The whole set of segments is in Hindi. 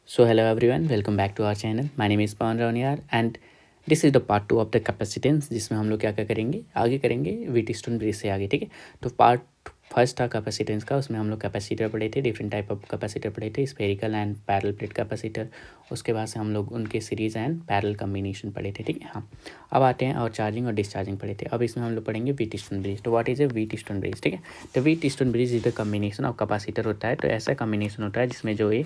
So hello everyone, welcome back to our channel. My name is Pawan Rauniyar and this is the part 2 of the capacitance, जिसमें हम लोग क्या क्या करेंगे, आगे करेंगे व्हीटस्टोन ब्रिज से आगे। ठीक है, तो पार्ट फर्स्ट था कैपेसिटेंस का, उसमें हम लोग कैपेसिटर पढ़े थे, डिफरेंट टाइप ऑफ कैपेसिटर पढ़े थे, spherical and parallel plate capacitor. उसके बाद से हम लोग उनके सीरीज़ एंड पैरेलल कम्बिनेशन पढ़े थे। ठीक है, हाँ। अब आते हैं और चार्जिंग और डिस्चार्जिंग पढ़े थे। अब इसमें हम लोग पढ़ेंगे व्हीटस्टोन ब्रिज। तो what is a Wheatstone bridge? ठीक है, तो Wheatstone bridge is the combination of capacitor होता है। तो ऐसा कम्बिनेशन होता है जिसमें जो ये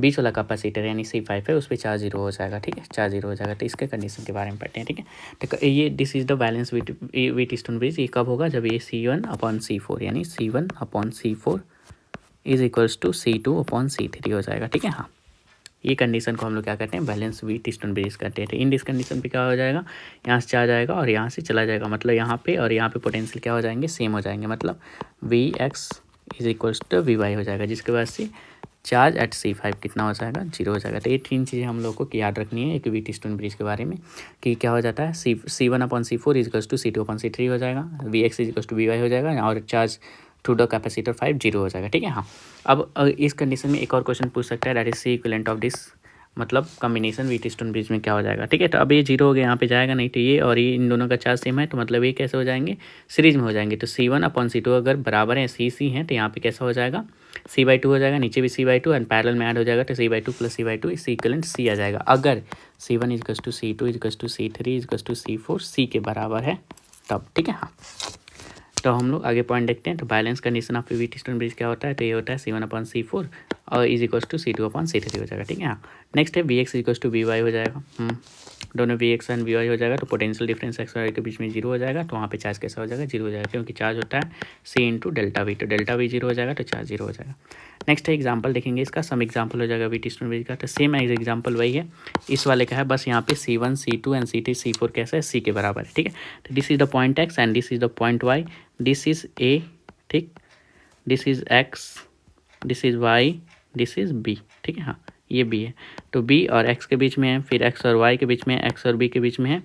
बीच वाला कैपेसिटर यानी C5 है, उस पर चार्ज जीरो हो जाएगा। ठीक है, चार्ज जीरो हो जाएगा। तो इसके कंडीशन के बारे में पढ़ते हैं। ठीक है, तो ये this is the balance Wheatstone bridge. ये कब होगा? जब ये C1/C4 यानी C1/C4 is equals to C2/C3 हो जाएगा। ठीक है, हाँ। ये कंडीशन को हम लोग क्या करते हैं? बैलेंस व्हीटस्टोन ब्रिज करते हैं। इन दिस कंडीशन पे क्या हो जाएगा? यहाँ से चार्ज आएगा और यहाँ से चला जाएगा, मतलब यहाँ पे और यहाँ पे पोटेंशियल क्या हो जाएंगे? सेम हो जाएंगे, मतलब Vx is equals to Vy हो जाएगा, जिसके बाद से चार्ज एट C5 कितना हो जाएगा? जीरो हो जाएगा। तो ये तीन चीज़ें हम लोग को याद रखनी है एक व्हीटस्टोन ब्रिज के बारे में, कि क्या हो जाता है? C1/C4 is equals to C2/C3 हो जाएगा, Vx is equals to Vy हो जाएगा, और charge to the capacitor 5 zero हो जाएगा। ठीक है, हाँ। अब इस कंडीशन में एक और क्वेश्चन पूछ सकता है, that is C equivalent of this, मतलब कॉम्बिनेशन व्हीटस्टोन ब्रिज में क्या हो जाएगा। ठीक है, तो अब ये जीरो हो गया, यहाँ पे जाएगा नहीं, तो ये और ये इन दोनों का चार्ज सेम है, तो मतलब ये कैसे हो जाएंगे? सीरीज में हो जाएंगे। तो C1/C2 अगर बराबर है C है, तो यहाँ पे कैसा हो जाएगा? C/2 हो जाएगा, नीचे भी C/2 एंड पैरेलल में ऐड हो जाएगा, तो C/2 + C/2 इस इक्विवेलेंट C आ जाएगा। अगर C1 is to C2 is to C3 is to C4 C के बराबर है तब। ठीक है, हाँ। तो हम लोग आगे पॉइंट देखते हैं। तो balance condition of Wheatstone bridge क्या होता है? तो ये होता है C1/C4 और इज इक्वल्स टू C2/C3 हो जाएगा। ठीक है, हाँ। नेक्स्ट है Vx इक्वल्स टू Vy हो जाएगा। दोनों Vx एंड Vy हो जाएगा, तो पोटेंशियल डिफरेंस x और y के बीच में जीरो हो जाएगा, तो वहाँ पे चार्ज कैसा हो जाएगा? जीरो हो जाएगा, क्योंकि चार्ज होता है C इंटू डेल्टा वी, तो डेल्टा वी जीरो हो जाएगा, तो चार्ज जीरो हो जाएगा। नेक्स्ट है एग्जाम्पल देखेंगे इसका, सम एग्जाम्पल हो जाएगा व्हीटस्टोन ब्रिज का। तो सेम एग्जाम्पल वही है, इस वाले का है, बस यहाँ पे C1 C2 and C3 C4 कैसा है? C के बराबर है। ठीक है, तो this is the point x and this is the point y, this is A, ठीक, this is x, this is y, this is B। ठीक है, हाँ, ये B है, तो B और x के बीच में है, फिर x और y के बीच में है, x और B के बीच में है,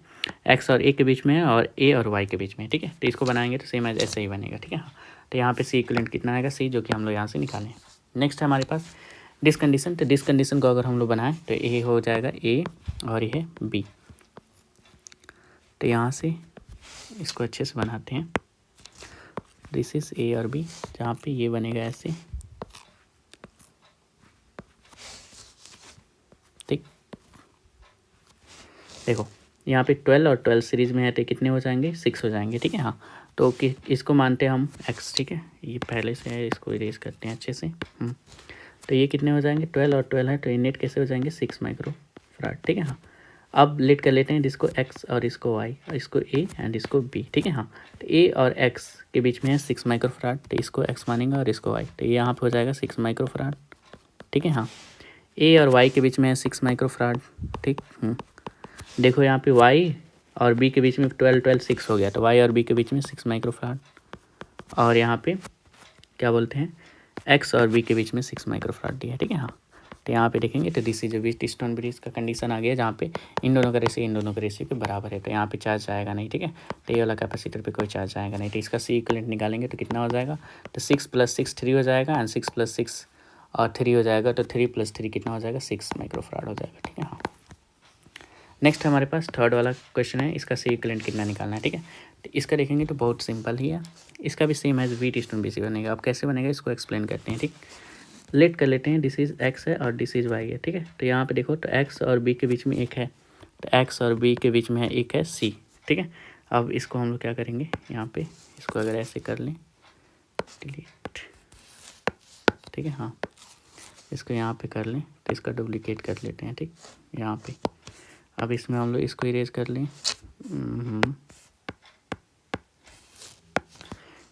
x और A के बीच में है, और A और y के बीच में है। ठीक है, तो इसको बनाएंगे तो सेम एज ऐसे ही बनेगा। ठीक है, हाँ। तो यहाँ पे C इक्विवेलेंट कितना आएगा? C, जो कि हम लोग यहाँ से निकालें। नेक्स्ट है हमारे पास डिस कंडीशन। तो डिस कंडीशन को अगर हम लोग बनाएं तो A हो जाएगा A और ये है B। तो यहाँ से इसको अच्छे से बनाते हैं। दिस इज A और B, जहाँ पे ये बनेगा ऐसे, ठीक। देखो यहाँ पे 12 और 12 सीरीज में है, तो कितने हो जाएंगे? 6 हो जाएंगे। ठीक है, हाँ। तो इसको मानते हैं हम x। ठीक है, ये पहले से है, इसको इरेज करते हैं अच्छे से। तो ये कितने हो जाएंगे? 12 और 12 है, तो ये नेट कैसे हो जाएंगे? 6 माइक्रोफैराड। ठीक है, हाँ। अब लेट कर लेते हैं इसको x और इसको y, और इसको a एंड इसको b। ठीक है, हाँ। तो a और x के बीच में है 6 माइक्रोफैराड, तो इसको x मानेंगे और इसको y, तो ये यहाँ पे हो जाएगा 6 माइक्रोफैराड। ठीक है, हाँ। a और y के बीच में है 6 माइक्रोफैराड। ठीक, देखो यहाँ पे y और b के बीच में 12 12 6 हो गया, तो y और b के बीच में 6 माइक्रोफैराड, और यहाँ पे क्या बोलते हैं, x और b के बीच में 6 माइक्रोफैराड दिया है। ठीक है, हाँ। तो यहाँ पे देखेंगे तो दिस इज व्हीटस्टोन ब्रिज का कंडीशन आ गया, जहाँ पे इन दोनों का रेशियो इन दोनों का रेशियो के बराबर है, तो यहाँ पे चार्ज आएगा नहीं। ठीक है, तो ये वाला कैपेसिटर पे कोई चार्ज आएगा नहीं, तो इसका C इक्विवेलेंट निकालेंगे तो कितना हो जाएगा? तो 6 + 6 3 हो जाएगा, एंड 6 + 6 और 3 हो जाएगा, तो 3 + 3 कितना हो जाएगा? 6 माइक्रोफैराड हो जाएगा। ठीक है, हाँ। नेक्स्ट हमारे पास थर्ड वाला क्वेश्चन है, इसका C इक्विवेलेंट कितना निकालना है। ठीक है, तो इसका देखेंगे तो बहुत सिंपल ही है, इसका भी सेम एज व्हीटस्टोन ब्रिज बनेगा। अब कैसे बनेगा इसको एक्सप्लेन करते हैं। ठीक, लेट कर लेते हैं, दिस इज x है और दिस इज y है। ठीक है, तो यहाँ पे देखो, तो x और b के बीच में एक है, तो x और b के बीच में है एक है C। ठीक है, अब इसको हम लोग क्या करेंगे, यहाँ पे इसको अगर ऐसे कर लें, डिलीट। ठीक है, हाँ, इसको यहाँ पे कर लें, तो इसका डुप्लीकेट कर लेते हैं। ठीक, यहाँ पे अब इसमें हम लोग इसको इरेज कर लें,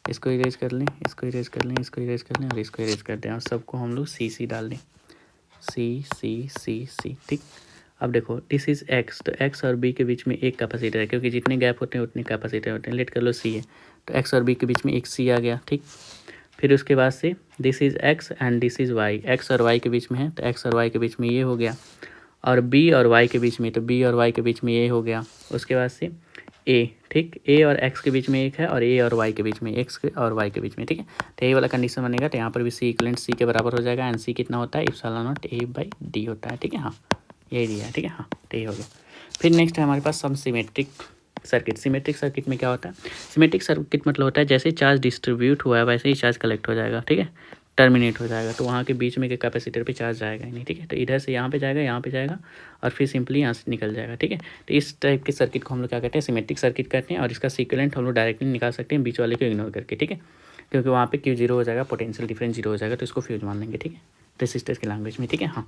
इसको इरेज कर लें, इसको इरेज कर लें, इसको इरेज कर लें, और इसको इरेज कर दें, और सबको हम लोग C डाल दें, C। ठीक, अब देखो दिस इज x, तो x और b के बीच में एक कैपेसिटर है, क्योंकि जितने गैप होते हैं उतने कैपेसिटर होते हैं। लेट कर लो C है, तो x और b के बीच में एक C आ गया। ठीक, फिर उसके बाद से this is x and this is y, x और y के बीच में है, तो x और y के बीच में ये हो गया, और b और y के बीच में, तो b और y के बीच में ये हो गया। उसके बाद से ए, ठीक, ए और एक्स के बीच में एक है और ए और वाई के बीच में, एक्स और वाई के बीच में, ठीक है। तो ये वाला कंडीशन बनेगा। तो यहाँ पर भी सी इक्वलेंट सी के बराबर हो जाएगा एंड सी कितना होता है, epsilon not A by D होता है, ठीक है। हाँ, यही दिया है, ठीक है। हाँ, तो ये हो गया। फिर नेक्स्ट है हमारे पास सम सिमेट्रिक सर्किट। सिमेट्रिक सर्किट में क्या होता है, सिमेट्रिक सर्किट मतलब होता है जैसे चार्ज डिस्ट्रीब्यूट हुआ है वैसे ही चार्ज कलेक्ट हो जाएगा, ठीक है, टर्मिनेट हो जाएगा। तो वहाँ के बीच में के कैपेसिटर पे चार्ज जाएगा ही नहीं, ठीक है। तो इधर से यहाँ पे जाएगा, यहाँ पे जाएगा और फिर सिंपली यहाँ से निकल जाएगा, ठीक है। तो इस टाइप के सर्किट को हम लोग क्या कहते हैं, सिमेट्रिक सर्किट कहते हैं। और इसका सीक्वेंट हम लोग डायरेक्टली निकाल सकते हैं बीच वाले को इग्नोर करके, ठीक है, क्योंकि वहाँ पे Q0 हो जाएगा, पोटेंशियल डिफरेंस 0 हो जाएगा, तो इसको फ्यूज मान लेंगे, ठीक है, रेसिस्टर्स की लैंग्वेज में, ठीक है। हाँ,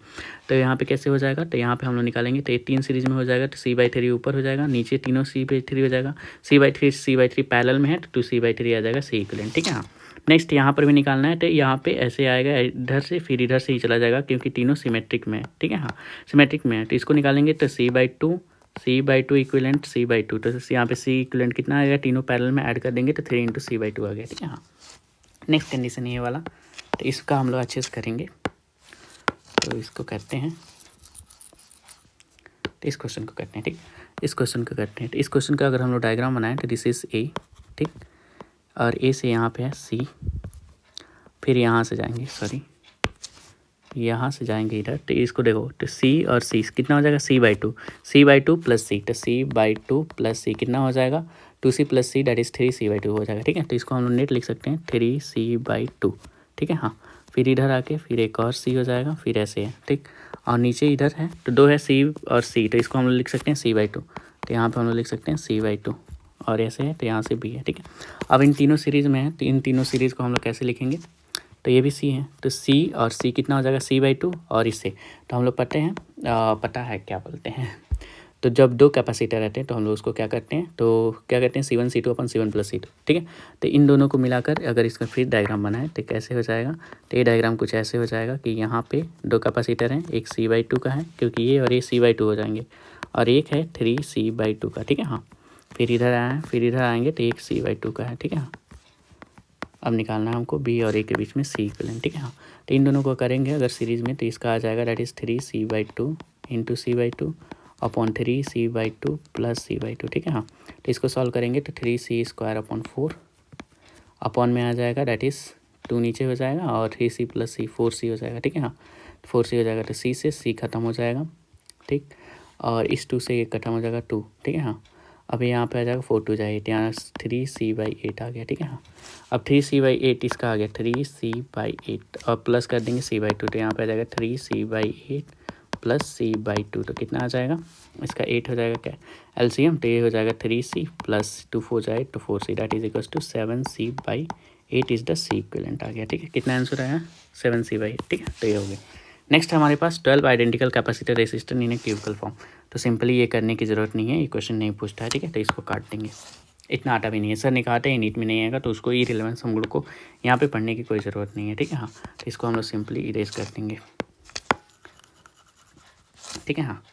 तो यहाँ पे कैसे हो जाएगा, तो यहाँ पे हम लोग निकालेंगे। तो ये 3 सीरीज में हो जाएगा, तो C/3 ऊपर हो जाएगा, नीचे तीनों C/3 हो जाएगा। C/3 पैरेलल में है तो 2C/3 आ जाएगा C इक्विवेलेंट, ठीक है। हाँ, नेक्स्ट यहाँ पर भी निकालना है। तो यहाँ पे ऐसे आएगा इधर से, फिर इधर से ही चला जाएगा क्योंकि तीनों सिमेट्रिक में है, ठीक है। हाँ, सिमेट्रिक में है, तो इसको निकालेंगे। तो C/2 इक्विवेलेंट C/2, तो यहाँ पे C इक्विवेलेंट कितना आएगा, तीनों पैरेलल में ऐड कर देंगे तो 3 × C/2 आ गया, ठीक है। हाँ, नेक्स्ट कंडीशन ये वाला, तो इसका हम लोग अच्छे से करेंगे। तो इसको करते हैं, तो इस क्वेश्चन को करते हैं, ठीक, इस क्वेश्चन को करते हैं। तो इस क्वेश्चन का अगर हम लोग डायग्राम बनाएं तो दिस इज ए, ठीक, और ए से यहाँ पे है सी, फिर यहाँ से जाएंगे, सॉरी यहाँ से जाएंगे इधर। तो इसको देखो, तो सी और सी कितना हो जाएगा, C/2 प्लस सी, तो C/2 प्लस सी कितना हो जाएगा, 2C plus C, that is 3C/2 हो जाएगा, ठीक है। तो इसको हम लोग नेट लिख सकते हैं 3C/2, ठीक है। हाँ, फिर इधर आके फिर एक और सी हो जाएगा, फिर ऐसे है, ठीक, और नीचे इधर है तो 2 है सी और सी, तो इसको हम लोग लिख सकते हैं C/2। तो यहाँ पे हम लोग लिख सकते हैं C/2 और ऐसे है तो यहाँ से भी है, ठीक है। अब इन तीनों सीरीज़ में है तो इन तीनों सीरीज़ को हम लोग कैसे लिखेंगे, तो ये भी सी है, तो सी और सी कितना हो जाएगा, C/2 और इससे तो हम लोग पता है क्या बोलते हैं, तो जब 2 कैपेसिटर रहते हैं तो हम लोग उसको क्या करते हैं, तो क्या कहते हैं C1 C2 अपन C1 + C2, ठीक है। तो इन दोनों को मिलाकर अगर इसका फिर डायग्राम बनाए तो कैसे हो जाएगा, तो ये डायग्राम कुछ ऐसे हो जाएगा कि यहाँ पे 2 कैपेसिटर हैं, एक C/2 का है क्योंकि ये और ये C/2 हो जाएंगे, और एक है 3C/2 का, ठीक है। हाँ, फिर इधर आए, फिर इधर आएंगे तो एक C/2 का है, ठीक है। अब निकालना है हमको बी और ए के बीच में C इक्विवेलेंट, ठीक है। हाँ, तो इन दोनों को करेंगे अगर सीरीज़ में तो इसका आ जाएगा that is 3C/2 × C/2 upon 3C/2 plus C/2, ठीक है। हाँ, तो इसको सॉल्व करेंगे तो 3C² अपॉन 4 अपॉन में आ जाएगा दैट इज़ 2 नीचे हो जाएगा और 3C प्लस C 4C हो जाएगा, ठीक है। हाँ, 4C हो जाएगा तो C से C खत्म हो जाएगा, ठीक, और इस 2 से ये खत्म हो जाएगा 2, ठीक है। हाँ, अब यहाँ पे आ जाएगा 4 2 जाए 8, यहाँ 3C/8 आ गया, ठीक है। हाँ, अब 3C/8 इसका आ गया 3C/8 और प्लस कर देंगे C/2, तो यहाँ पे आ जाएगा 3C/8 प्लस C/2, तो कितना आ जाएगा, इसका 8 हो जाएगा क्या एलसीएम, तो ये हो जाएगा 3C प्लस 2 4 जाए तो 4C, that is equals to 7C/8 is the C equivalent आ गया, ठीक है। कितना आंसर आया, 7C/8, ठीक है। तो ये हो गया। नेक्स्ट हमारे पास 12 आइडेंटिकल कैपेसिटर रेसिस्टर इन ए क्यूबिकल फॉर्म। तो सिंपली ये करने की ज़रूरत नहीं है, ये क्वेश्चन नहीं पूछता है, ठीक है। तो इसको काट देंगे, इतना आटा भी नहीं है, सर ने कहा था ये नीट में नहीं आएगा तो उसको इररिलेवेंस हम लोग को यहाँ पे पढ़ने की कोई ज़रूरत नहीं है, ठीक है। हाँ, तो इसको हम लोग सिंपली इरेज कर देंगे, ठीक है। हाँ,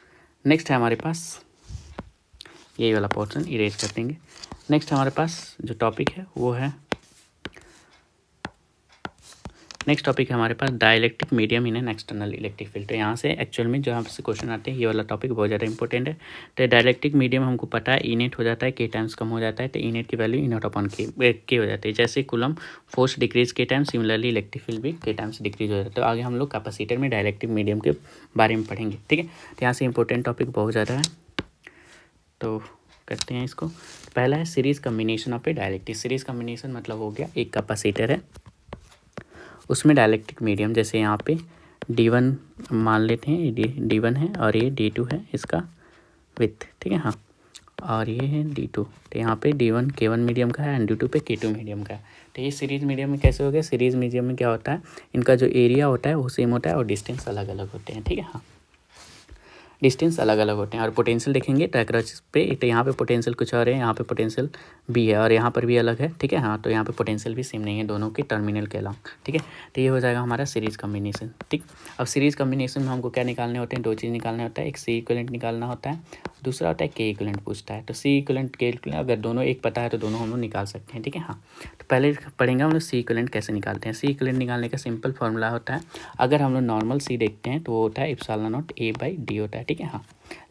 नेक्स्ट है हमारे पास यही वाला पोर्शन इरेज कर देंगे। नेक्स्ट हमारे पास जो टॉपिक है वो है, नेक्स्ट टॉपिक है हमारे पास dielectric medium in an external electric field. तो यहाँ से एक्चुअल में जो आपसे क्वेश्चन आते हैं ये वाला टॉपिक बहुत ज़्यादा इंपॉर्टेंट है। तो डाइलेक्ट्रिक मीडियम हमको पता है ई नेट हो जाता है, के टाइम्स कम हो जाता है, तो ई नेट की वैल्यू ई नॉट अपॉन के हो जाती है। जैसे कुलम फोर्स डिक्रीज के टाइम, सिमिलरली इलेक्ट्रिक फील्ड भी के टाइम्स डिक्रीज हो जाता है। तो आगे हम लोग कैपेसिटर में डाइलेक्ट्रिक मीडियम के बारे में पढ़ेंगे, ठीक है। तो यहाँ से इंपॉर्टेंट टॉपिक बहुत ज़्यादा है, तो करते हैं इसको। पहला है series combination of A dielectric. Series combination मतलब हो गया एक कैपेसिटर है उसमें डाइलेक्ट्रिक मीडियम, जैसे यहाँ पे D1 मान लेते हैं, D1 है और ये D2 है इसका विथ, ठीक है। हाँ, और ये है D2, तो यहाँ पे D1 K1 मीडियम का है एंड D2 पे K2 मीडियम का है। तो ये सीरीज मीडियम में कैसे हो गया, सीरीज मीडियम में क्या होता है, इनका जो एरिया होता है वो सेम होता है और डिस्टेंस अलग अलग होते हैं, ठीक है। हाँ, डिस्टेंस अलग अलग होते हैं और पोटेंशियल देखेंगे तो अक्रॉस पे, तो यहाँ पे पोटेंशियल कुछ और है, यहाँ पे पोटेंशियल भी है और यहाँ पर भी अलग है, ठीक है। हाँ, तो यहाँ पे पोटेंशियल भी सेम नहीं है दोनों के टर्मिनल के अलावा, ठीक है। तो ये हो जाएगा हमारा सीरीज कम्बिनेशन, ठीक। अब सीरीज कम्बिनेशन में हमको क्या निकालने होते हैं, दो चीज़ निकालने होता है, एक C इक्विवेलेंट निकालना होता है, दूसरा होता है के इक्विवेलेंट पूछता है, तो सी इक्विवेलेंट के इक्विवेलेंट अगर दोनों एक पता है तो दोनों हम लोग निकाल सकते हैं, ठीक है। हाँ, तो पहले पढ़ेंगे हम लोग सी इक्विवेलेंट कैसे निकालते हैं। सी इक्विवेलेंट निकालने का सिंपल फॉर्मूला होता है, अगर हम लोग नॉर्मल सी देखते हैं तो वो होता है epsilon not A by D होता है, ठीक है। हाँ,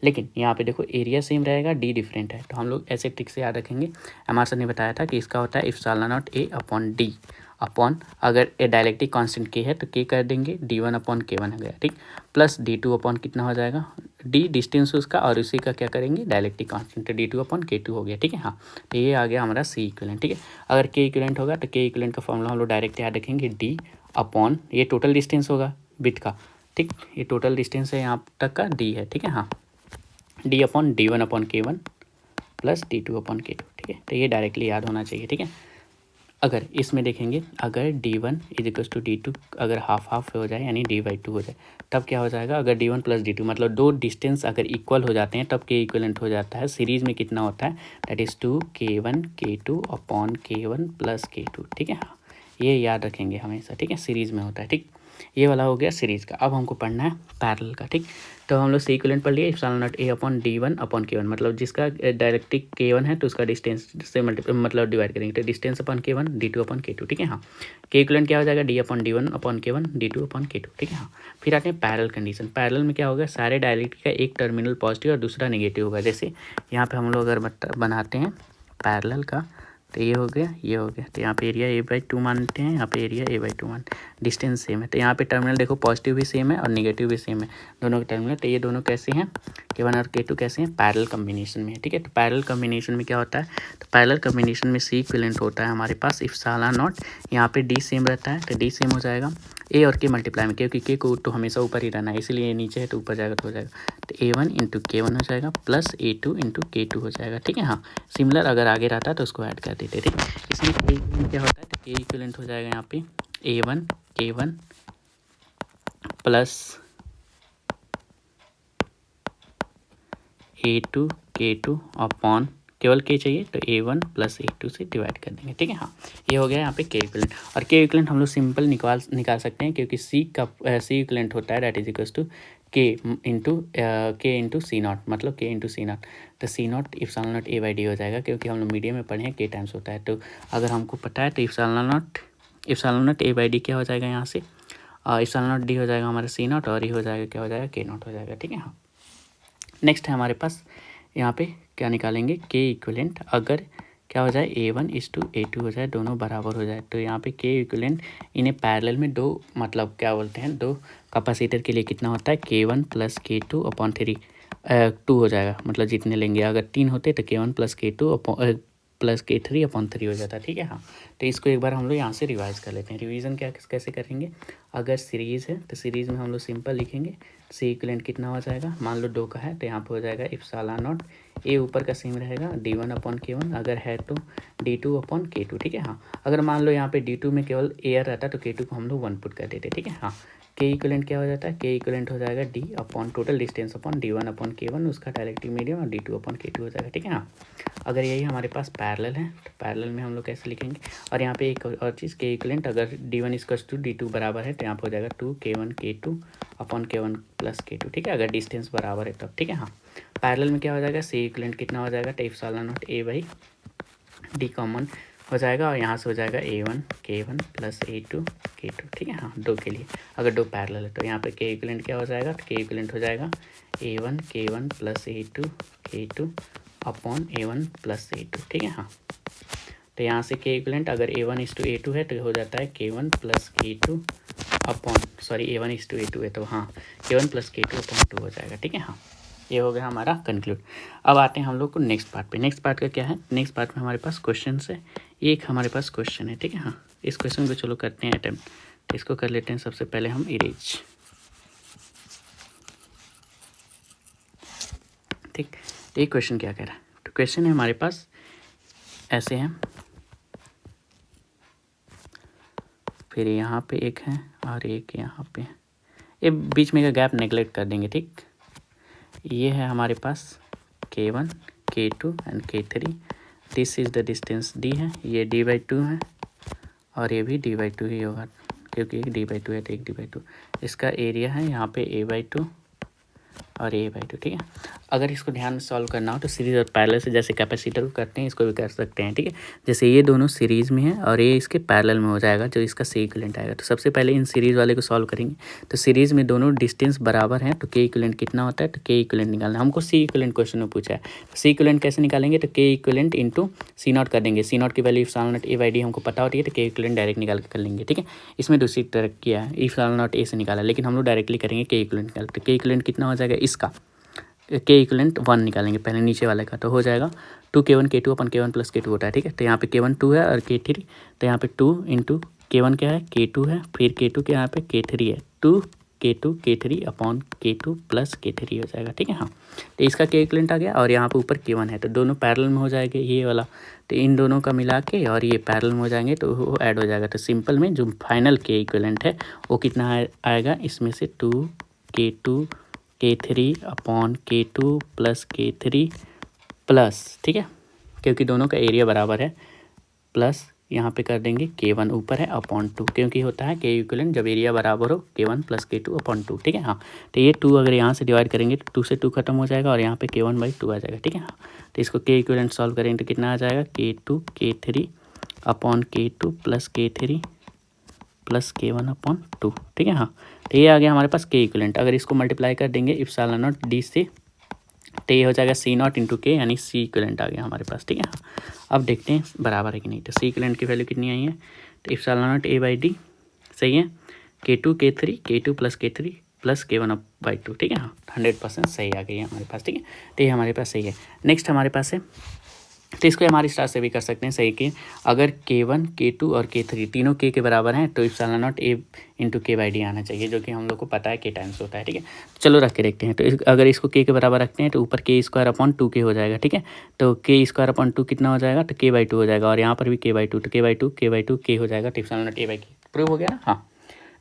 लेकिन यहाँ पे देखो एरिया सेम रहेगा, डी डिफरेंट है, तो हम लोग ऐसे ट्रिक से याद रखेंगे। हमारे सर ने बताया था कि इसका होता है epsilon not A upon D upon, अगर ए डायरेक्टली कांस्टेंट के है तो के कर देंगे, डी1 अपॉन के1 हो गया, ठीक, प्लस डी2 अपॉन कितना हो जाएगा, डी डिस्टेंस उसका और उसी का क्या करेंगे डायरेक्टली कांस्टेंट, तो डी2 अपॉन के2 हो गया, ठीक है। हाँ, तो ये आ गया हमारा सी इक्विवेलेंट, ठीक है। अगर के इक्विवेलेंट होगा तो के इक्विवेलेंट का फॉर्मूला हम लोग डायरेक्ट याद रखेंगे, डी अपॉन ये टोटल डिस्टेंस होगा बिट का, ठीक, ये टोटल डिस्टेंस है यहाँ तक का डी है, ठीक है। हाँ, डी अपॉन डी1 अपॉन के1 प्लस डी2 अपॉन के2, ठीक है, तो ये डायरेक्टली याद होना चाहिए, ठीक है। अगर इसमें देखेंगे, अगर d1 is equal to d2 अगर हाफ हाफ हो जाए यानी d/2 हो जाए, तब क्या हो जाएगा, अगर d1 प्लस d2 मतलब दो डिस्टेंस अगर इक्वल हो जाते हैं तब के इक्वलेंट हो जाता है। सीरीज में कितना होता है, that is 2k1 k2 upon k1 plus k2, ठीक है। हाँ, ये याद रखेंगे हमेशा, ठीक है, सीरीज में होता है, ठीक। ये वाला हो गया सीरीज का। अब हमको पढ़ना है पैरेलल का, ठीक। तो हम लोग सी इक्विवेलेंट पढ़ लिए, एप्सिलॉन नॉट ए अपॉन डी1 अपॉन के1, मतलब जिसका डायरेक्टली के1 है तो उसका डिस्टेंस से मतलब डिवाइड करेंगे, तो डिस्टेंस अपॉन के1 डी2 अपॉन के2, ठीक है। हाँ, के इक्विवेलेंट क्या हो जाएगा, डी अपॉन डी1 अपॉन के1 डी2 अपॉन के2, ठीक है। हाँ, फिर आते हैं पैरेलल कंडीशन। पैरेलल में क्या होगा, सारे डायरेक्टली का एक टर्मिनल पॉजिटिव और दूसरा नेगेटिव होगा। जैसे यहाँ पे हम लोग अगर बनाते हैं पैरेलल का, तो ये हो गया, ये हो गया, तो यहाँ पे एरिया a/2 मानते हैं, यहाँ पे एरिया a/2 मान, डिस्टेंस सेम है, तो यहाँ पे टर्मिनल देखो पॉजिटिव भी सेम है और नेगेटिव भी सेम है दोनों के टर्मिनल। तो ये दोनों कैसे हैं, k1 और k2 कैसे हैं, पैरेलल कॉम्बिनेशन में है, ठीक है। तो पैरेलल कॉम्बिनेशन में क्या होता है, तो पैरेलल कॉम्बिनेशन में सी इक्विवेलेंट होता है हमारे पास एप्सिलॉन नॉट, यहाँ पे डी सेम रहता है, तो डी सेम हो जाएगा ए और के मल्टीप्लाई में, क्योंकि के को तो हमेशा ऊपर ही रहना है, इसलिए नीचे है तो ऊपर जाएगा तो हो जाएगा, तो a1 इंटू के1 हो जाएगा प्लस a2 इंटू के2 हो जाएगा, ठीक है। हाँ, सिमिलर अगर आगे रहता है तो उसको ऐड कर देते, ठीक। इसमें के इक्विवेलेंट क्या होता है, तो के इक्विवेलेंट हो जाएगा यहाँ पे a1 k1 plus a2 k2 upon, केवल के चाहिए तो a1 प्लस a2 से डिवाइड कर देंगे, ठीक है। हाँ, ये हो गया यहाँ पे के इक्विवेलेंट। और के इक्विवेलेंट हम लोग सिंपल निकाल सकते हैं, क्योंकि सी इक्विवेलेंट होता है that is equal to K into C not, मतलब के इंटू सी नॉट, तो C not epsilon not A by D हो जाएगा, क्योंकि हम लोग मीडियम में पढ़े हैं के टाइम्स होता है। तो अगर हमको पता है तो epsilon not A by D क्या हो जाएगा यहाँ से, एप्सिलॉन नॉट डी हो जाएगा हमारा सी नॉट, और ये हो जाएगा क्या हो जाएगा, के नॉट हो जाएगा, ठीक है। हाँ, नेक्स्ट है हमारे पास यहाँ पे क्या निकालेंगे, के इक्विवेलेंट अगर क्या हो जाए a1:a2 हो जाए, दोनों बराबर हो जाए, तो यहाँ पे के इक्विवेलेंट इन्हें पैरेलल में दो, मतलब क्या बोलते हैं, दो कैपेसिटर के लिए कितना होता है, k1 प्लस k2 अपॉन 3 2 हो जाएगा, मतलब जितने लेंगे, अगर 3 होते तो k1 plus k2 plus k3 upon 3 हो जाता, ठीक है। हाँ, तो इसको एक बार हम लोग यहाँ से रिवाइज कर लेते हैं। रिवीजन क्या कैसे करेंगे, अगर सीरीज़ है तो सीरीज़ में हम लोग सिंपल लिखेंगे, सी इक्विवेलेंट कितना हो जाएगा, मान लो 2 का है तो यहाँ पे हो जाएगा एप्सिलॉन नॉट ए ऊपर का सेम रहेगा d1 अपॉन k1, अगर है तो d2 अपॉन k2, ठीक है। हाँ, अगर मान लो यहाँ पे d2 में केवल एयर रहता तो k2 को हम लोग 1 पुट कर देते, ठीक है। हाँ, के इक्विवेलेंट क्या हो जाता है, के इक्विवेलेंट हो जाएगा D upon total distance upon d1 upon k1, उसका डायरेक्टली मीडियम, और d2 अपॉन k2 हो जाएगा, ठीक है। हाँ, अगर यही हमारे पास पैरेलल है तो पैरेलल में हम लोग कैसे लिखेंगे, और यहाँ पे एक और चीज़, के इक्विवेलेंट अगर d1 इक्वल्स टू d2 बराबर है तो यहाँ पे हो जाएगा 2k1 k2 upon k1 plus k2, ठीक है, अगर डिस्टेंस बराबर है तब, ठीक है। हाँ, पैरेलल में क्या हो जाएगा, सी इक्विवेलेंट कितना हो जाएगा, तो epsilon not A by D common हो जाएगा, और यहाँ से हो जाएगा a1 k1 plus a2 k2, ठीक है। हाँ, दो के लिए अगर दो पैरेलल है तो यहाँ पे के इक्विवेलेंट क्या हो जाएगा, तो के इक्विवेलेंट हो जाएगा a1 k1 plus a2 k2 upon a1 plus a2, ठीक है। हाँ, तो यहाँ से के इक्विवेलेंट अगर a1:a2 है तो हो जाता है k1 plus k2 upon, sorry a1:a2 है तो हाँ k1 प्लस k2 अपॉन 2 हो जाएगा, ठीक है। हाँ, ये हो गया हमारा कंक्लूड। अब आते हैं हम लोग को नेक्स्ट पार्ट पे। नेक्स्ट पार्ट का क्या है, नेक्स्ट पार्ट में हमारे पास क्वेश्चन है, एक हमारे पास क्वेश्चन है, ठीक है। हाँ, इस क्वेश्चन को चलो करते हैं अटेम्प्ट, तो इसको कर लेते हैं सबसे पहले हम इरेज, ठीक। तो ये क्वेश्चन क्या कह रहा है, तो क्वेश्चन है हमारे पास ऐसे है, फिर यहाँ पे एक है और एक यहाँ पे, ये बीच में का गैप नेगलेक्ट कर देंगे, ठीक। ये है हमारे पास k1 k2 and k3, this is the distance d है, ये d/2 है और ये भी d/2 ही होगा, क्योंकि एक d/2 है तो एक d/2। इसका एरिया है यहाँ पे a/2 और ए बाई टू, ठीक है। अगर इसको ध्यान में सॉल्व करना हो तो सीरीज और पैरेलल से जैसे कैपेसिटर को करते हैं इसको भी कर सकते हैं, ठीक है। जैसे ये दोनों सीरीज़ में है और ये इसके पैरेलल में हो जाएगा जो इसका सी इक्विवेलेंट आएगा। तो सबसे पहले इन सीरीज़ वाले को सॉल्व करेंगे। तो सीरीज़ में दोनों डिस्टेंस बराबर हैं तो के इक्विवेलेंट कितना होता है, तो के इक्विवेलेंट निकालना। हमको सी इक्विवेलेंट क्वेश्चन में पूछा है, तो सी इक्विवेलेंट कैसे निकालेंगे, तो के इक्विवेलेंट इंटू सी नॉट कर देंगे। सी नॉट की value epsilon not A by D हमको पता होती है, तो के इक्विवेलेंट डायरेक्ट निकाल के कर लेंगे, ठीक है। इसमें दूसरी तरह किया है, इप्सिलॉन नॉट ए से निकाला, लेकिन हम लोग डायरेक्टली करेंगे के इक्विवेलेंट निकाल। तो के इक्विवेलेंट कितना हो जाएगा, इसका के इक्विवेलेंट 1 निकालेंगे पहले नीचे वाले का, तो हो जाएगा 2k1 k2 अपन k1 प्लस k2 होता है, ठीक है। तो यहाँ पे k1 2 है और k3, तो यहाँ पे 2 इंटू k1 क्या है, k2 है, फिर k2 के यहाँ पे k3 है, 2k2 k3 upon k2 plus k3 हो जाएगा, ठीक है। हाँ, तो इसका के इक्विवेलेंट आ गया और यहाँ पे ऊपर k1 है, तो दोनों पैरेलल में हो जाएंगे ये वाला, तो इन दोनों का मिला के और ये पैरेलल में हो जाएंगे तो वो ऐड हो जाएगा। तो सिंपल में जो फाइनल के इक्विवेलेंट है वो कितना आएगा, इसमें से 2k2 k3 upon k2 plus k3 plus, ठीक है, क्योंकि दोनों का एरिया बराबर है, प्लस यहाँ पे कर देंगे k1 ऊपर है अपॉन 2, क्योंकि होता है के इक्विवेलेंट जब एरिया बराबर हो k1 प्लस k2 अपॉन 2, ठीक है। हाँ, तो ये 2 अगर यहाँ से डिवाइड करेंगे तो 2 से 2 खत्म हो जाएगा और यहाँ पे k1 बाई 2 आ जाएगा, ठीक है। हाँ, तो इसको के इक्विवेलेंट सॉल्व करेंगे तो कितना आ जाएगा, k2 k3 upon k2 plus k3 plus k1 upon 2, ठीक है। हाँ, तो ये आ गया हमारे पास के इक्विवेलेंट। अगर इसको मल्टीप्लाई कर देंगे इप्सिलॉन नॉट डी से तो ये हो जाएगा सी नॉट इंटू के, यानी सी इक्विवेलेंट आ गया हमारे पास, ठीक है। अब देखते हैं बराबर है कि नहीं। तो सी इक्विवेलेंट की वैल्यू कितनी आई है, तो epsilon not A by D सही है, k2 k2 plus k3 plus k1 by 2, ठीक है। हाँ, 100% सही आ गई है हमारे पास, ठीक है। तो ये हमारे पास सही है। नेक्स्ट हमारे पास है, तो इसको हमारी स्टार से भी कर सकते हैं सही कि अगर k1 k2 और k3 तीनों k के बराबर हैं तो इप्सिलॉन नॉट ए इंटू के बाई डी आना चाहिए, जो कि हम लोग को पता है k टाइम्स होता है, ठीक है। तो चलो रख के देखते हैं। तो अगर इसको k के बराबर रखते हैं तो ऊपर k स्क्वायर अपॉन 2k हो जाएगा, ठीक है। तो k स्क्वायर अपॉन 2 कितना हो जाएगा, तो k बाई 2 हो जाएगा और यहाँ पर भी k बाई 2, तो k बाई 2 k हो जाएगा, तो इप्सिलॉन नॉट ए बाई के प्रूव हो गया ना। हाँ,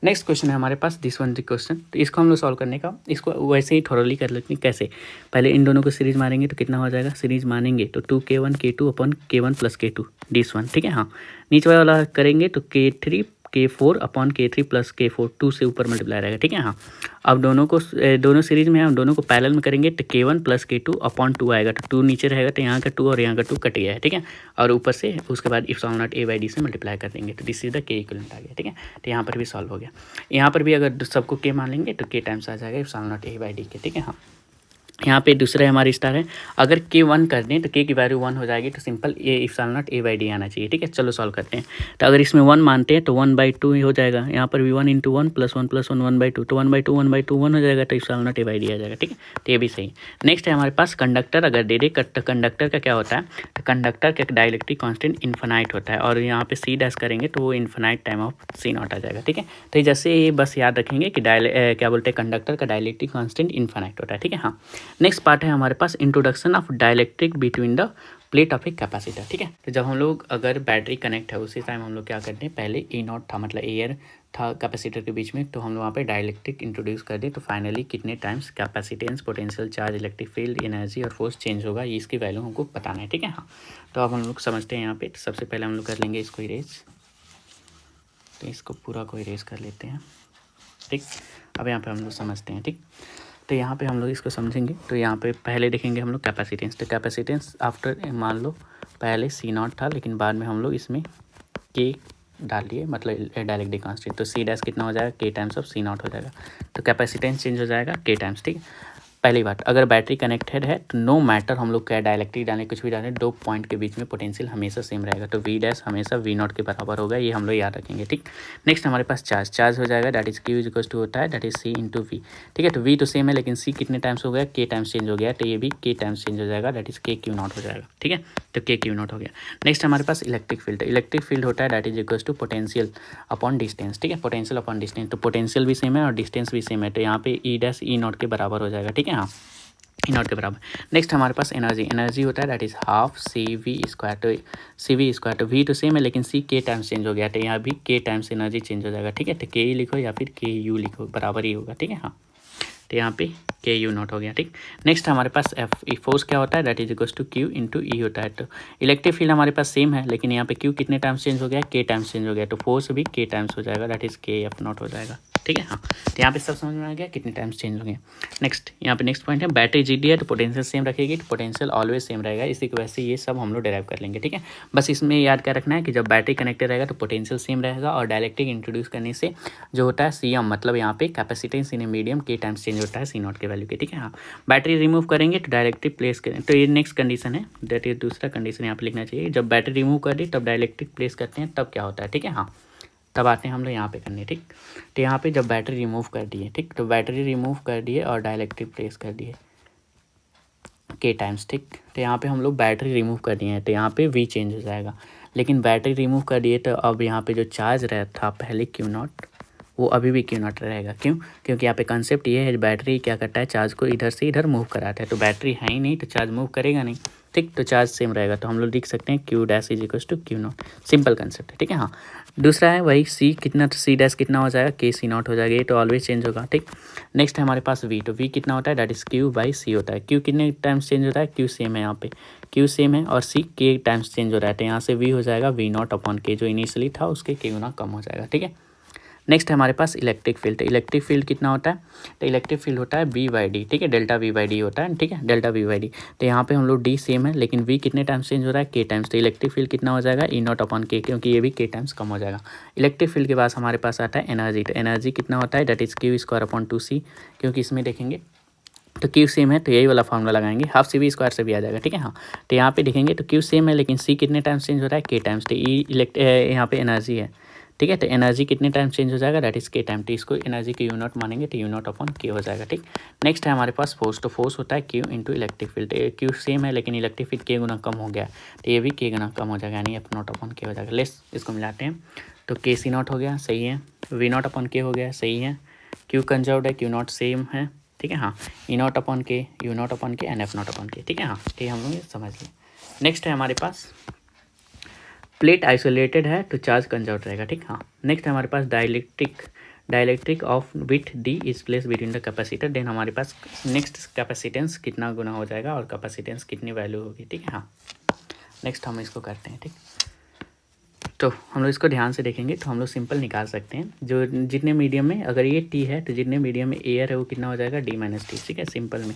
नेक्स्ट क्वेश्चन है हमारे पास दिस वन द क्वेश्चन। तो इसको हम लोग सॉल्व करने का, इसको वैसे ही थोरली कर लेते हैं। कैसे, पहले इन दोनों को सीरीज मारेंगे तो कितना हो जाएगा, सीरीज मानेंगे तो 2k1 k2 upon k1 plus k2 this one, ठीक है। हाँ, नीचे वाला करेंगे तो k3 k4 upon k3 plus k4, 2 से ऊपर मल्टीप्लाई रहेगा, ठीक है। हाँ, अब दोनों सीरीज में हम दोनों को पैरेलल में करेंगे तो k1 प्लस k2 अपॉन 2 आएगा, तो 2 नीचे रहेगा तो यहाँ का 2 और यहाँ का 2 कट गया है, ठीक है। और ऊपर से उसके बाद epsilon not A by D से मल्टीप्लाई कर देंगे तो दिस इज द के इक्विवेलेंट आ गया, ठीक है। तो यहाँ पर भी सॉल्व हो गया। यहाँ पर भी अगर सबको k मान लेंगे तो k टाइम्स आ जाएगा epsilon not A by D के, ठीक है। हाँ, यहाँ पे दूसरा हमारी स्टार है, अगर k1 कर दें तो k की वैल्यू 1 हो जाएगी, तो सिंपल ये epsilon not A by D आना चाहिए, ठीक है। चलो सॉल्व करते हैं। तो अगर इसमें 1 मानते हैं तो 1/2 ही हो जाएगा, यहाँ पर भी 1 इंटू 1 प्लस 1 प्लस 1 1/2, तो 1/2 1 हो जाएगा, तो epsilon not A by D आ जाएगा, ठीक है। तो ये भी सही। नेक्स्ट है हमारे पास कंडक्टर अगर दे दे, कंडक्टर का क्या होता है, तो कंडक्टर का डाइलेक्ट्रिक कांस्टेंट इन्फिनाइट होता है और यहाँ पे सी डैश करेंगे तो वो infinite time of C not आ जाएगा, ठीक है। तो जैसे ये बस याद रखेंगे कि क्या बोलते हैं, कंडक्टर का डाइलेक्ट्रिक कांस्टेंट इन्फिनाइट होता है, ठीक है। हाँ, नेक्स्ट पार्ट है हमारे पास introduction of dielectric between the plate of a capacitor, ठीक है। तो जब हम लोग अगर बैटरी कनेक्ट है उसी टाइम हम लोग क्या करते हैं, पहले ई नॉट था मतलब एयर था कैपेसिटर के बीच में, तो हम लोग वहाँ पे डाइलेक्ट्रिक इंट्रोड्यूस कर दें तो फाइनली कितने times capacitance, potential charge, electric field, energy और फोर्स चेंज होगा, ये इसकी वैल्यू हमको बताना है, ठीक है। हाँ, तो अब हम लोग समझते हैं यहाँ पे। तो सबसे पहले हम लोग कर लेंगे इसको इरेज, तो इसको पूरा को इरेज कर लेते हैं, ठीक। अब यहाँ पे हम लोग समझते हैं, ठीक। तो यहाँ पे हम लोग इसको समझेंगे। तो यहाँ पे पहले देखेंगे हम लोग कैपेसिटेंस। तो कैपेसिटेंस आफ्टर मान लो पहले सी नॉट था, लेकिन बाद में हम लोग इसमें के डाल दिए, मतलब डायरेक्टली कांस्टेंट, तो सी डैश कितना हो जाएगा, के टाइम्स ऑफ सी नॉट हो जाएगा। तो कैपेसिटेंस चेंज हो जाएगा के टाइम्स, ठीक है। पहली बात, अगर बैटरी कनेक्टेड है तो नो मैटर हम लोग क्या डायलेक्ट्रिक डालें कुछ भी डालें, दो पॉइंट के बीच में पोटेंशियल हमेशा सेम रहेगा, तो वी डैश हमेशा वी नॉट के बराबर होगा, ये हम लोग याद रखेंगे, ठीक। नेक्स्ट हमारे पास चार्ज हो जाएगा, that is Q is equals to होता है that is C into V, ठीक है। तो वी तो सेम है लेकिन सी कितने टाइम्स हो गया, के टाइम्स चेंज हो गया, तो ये भी के टाइम्स चेंज हो जाएगा, दैट इज के क्यू नॉट हो जाएगा, ठीक है। तो के क्यू नॉट हो गया। नेक्स्ट हमारे पास इलेक्ट्रिक फील्ड होता है that is equals to potential upon distance, ठीक है। पोटेंशियल अपॉन डिस्टेंस, तो पोटेंशियल भी सेम है और डिस्टेंस भी सेम है, तो यहाँ पे ई डैश ई नॉट के बराबर हो जाएगा, ठीक है। हाँ, ई नॉट के बराबर। नेक्स्ट हमारे पास एनर्जी होता है that is half C V square, तो सी वी स्क्वायर, तो वी तो सेम है लेकिन सी के टाइम्स चेंज हो गया, तो यहाँ भी के टाइम्स एनर्जी चेंज हो जाएगा, ठीक है। तो के लिखो या फिर के यू लिखो, बराबर ही होगा, ठीक है। हाँ, तो यहाँ पे के यू नॉट हो गया, ठीक। नेक्स्ट हमारे पास एफ फोर्स क्या होता है that is equals to Q into E होता है। तो इलेक्ट्रिक फील्ड हमारे पास सेम है लेकिन यहाँ पे क्यू कितने टाइम्स चेंज हो गया, के टाइम्स चेंज हो गया, तो फोर्स भी के टाइम्स हो जाएगा, दैट इज के एफ नॉट हो जाएगा, ठीक है। हाँ, तो यहाँ पे सब समझ में आ गया कितने टाइम्स चेंज होंगे। नेक्स्ट यहाँ पे नेक्स्ट पॉइंट है, बैटरी जीडी है तो पोटेंशियल सेम रखेगी, तो पोटेंशियल ऑलवेज सेम रहेगा। इसी की वजह से ये सब हम लोग डेराइव कर लेंगे, ठीक है। बस इसमें याद क्या रखना है कि जब बैटरी कनेक्टेड रहेगा तो पोटेंशियल सेम रहेगा, और डायलेक्ट्रिक इंट्रोड्यूस करने से जो होता है सीएम मतलब यहाँ पे कैपेसिटेंस इन ए मीडियम के टाइम्स चेंज होता है सी नॉट के वैल्यू के, ठीक है। हाँ, बैटरी रिमूव करेंगे तो डायलेक्ट्रिक प्लेस करें, तो ये नेक्स्ट कंडीशन है, दैट इज दूसरा कंडीशन यहाँ पे लिखना चाहिए। जब बैटरी रिमूव कर दी तब डायलेक्ट्रिक प्लेस करते हैं तब क्या होता है, ठीक है। हाँ, तब आते हैं हम लोग यहाँ पे करने, ठीक। तो यहाँ पे जब बैटरी रिमूव कर दिए, ठीक, तो बैटरी रिमूव कर दिए और डायलेक्ट्रिक प्लेस कर दिए के टाइम्स, ठीक। तो यहाँ पे हम लोग बैटरी रिमूव कर दिए हैं तो यहाँ पे वी चेंज हो जाएगा, लेकिन बैटरी रिमूव कर दिए तो अब यहाँ पे जो चार्ज रहता था पहले क्यू नॉट, वो अभी भी क्यू नॉट रहेगा। क्यों? क्योंकि यहाँ पे कंसेप्ट ये है, बैटरी क्या करता है, चार्ज को इधर से इधर मूव कराता है, तो बैटरी है ही नहीं तो चार्ज मूव करेगा नहीं, ठीक। तो चार्ज सेम रहेगा, तो हम लोग लिख सकते हैं Q dash is equal to Q not. Simple concept है, ठीक है। हाँ, दूसरा है वही सी कितना, सी डैश कितना हो जाएगा, के सी नॉट हो जाएगा, ये तो ऑलवेज चेंज होगा, ठीक। नेक्स्ट है हमारे पास वी, तो वी कितना होता है, दैट इज क्यू बाई सी होता है। क्यू कितने टाइम्स चेंज होता है, क्यू सेम है, यहाँ पे क्यू सेम है और सी के टाइम्स चेंज हो रहा है, तो यहाँ से वी हो जाएगा वी नॉट अपॉन के, जो इनिशियली था उसके के गुना कम हो जाएगा, ठीक है। नेक्स्ट है हमारे पास इलेक्ट्रिक फील्ड, तो इलेक्ट्रिक फील्ड कितना होता है, तो इलेक्ट्रिक फील्ड होता है बी बाई डी, ठीक है, डेल्टा वी बाई डी होता है, ठीक है, डेल्टा वी बाई डी। तो यहाँ पे हम लोग डी सेम है लेकिन वी कितने टाइम्स चेंज हो रहा है, के टाइम्स, तो इलेक्ट्रिक फील्ड कितना हो जाएगा, ई नॉट अपॉन के, क्योंकि ये भी के टाइम्स कम हो जाएगा। इलेक्ट्रिक फील्ड के पास हमारे पास आता है एनर्जी, तो एनर्जी कितना होता है, that is Q square upon two C, क्योंकि इसमें देखेंगे तो क्यू सेम है तो यही वाला फॉर्मूला लगाएंगे, हाफ सी वी स्क्वायर से भी आ जाएगा, ठीक है। हाँ, तो यहाँ पे देखेंगे तो क्यू सेम है लेकिन सी कितने टाइम्स चेंज हो रहा है, के टाइम्स, तो ई यहाँ पे एनर्जी है, ठीक है। तो एनर्जी कितने टाइम चेंज हो जाएगा, दैट इज के टाइम, तो इसको एनर्जी के यू नॉट मानेंगे तो यू नॉट अपॉन के हो जाएगा, ठीक। नेक्स्ट है हमारे पास फोर्स, तो फोर्स होता है Q into electric field, Q same है लेकिन इलेक्ट्रिक फील्ड के गुना कम हो गया, तो ये भी के गुना कम हो जाएगा, यानी एफ नॉट अपॉन के हो जाएगा। लेस इसको मिलाते हैं तो के सी नॉट हो गया, सही है, वी नॉट अपॉन के हो गया, सही है, क्यू कंजर्व्ड है, क्यू नॉट सेम है, ठीक है। हाँ, ई नॉट अपॉन के, यू नॉट अपॉन के एंड एफ नॉट अपॉन के, ठीक है। हाँ, ठीक, हम लोग ये समझ लिए। नेक्स्ट है हमारे पास प्लेट आइसोलेटेड है तो चार्ज कंजर्व रहेगा, ठीक। हाँ, नेक्स्ट है हमारे पास dielectric of with D is place between the capacitor, then हमारे पास नेक्स्ट कैपेसिटेंस कितना गुना हो जाएगा और कैपेसिटेंस कितनी वैल्यू होगी, ठीक है। हाँ, नेक्स्ट हम इसको करते हैं, ठीक। तो हम लोग इसको ध्यान से देखेंगे तो हम लोग सिंपल निकाल सकते हैं, जो जितने मीडियम में अगर ये टी है तो जितने मीडियम में एयर है वो कितना हो जाएगा, डी माइनस टी, ठीक है। सिंपल में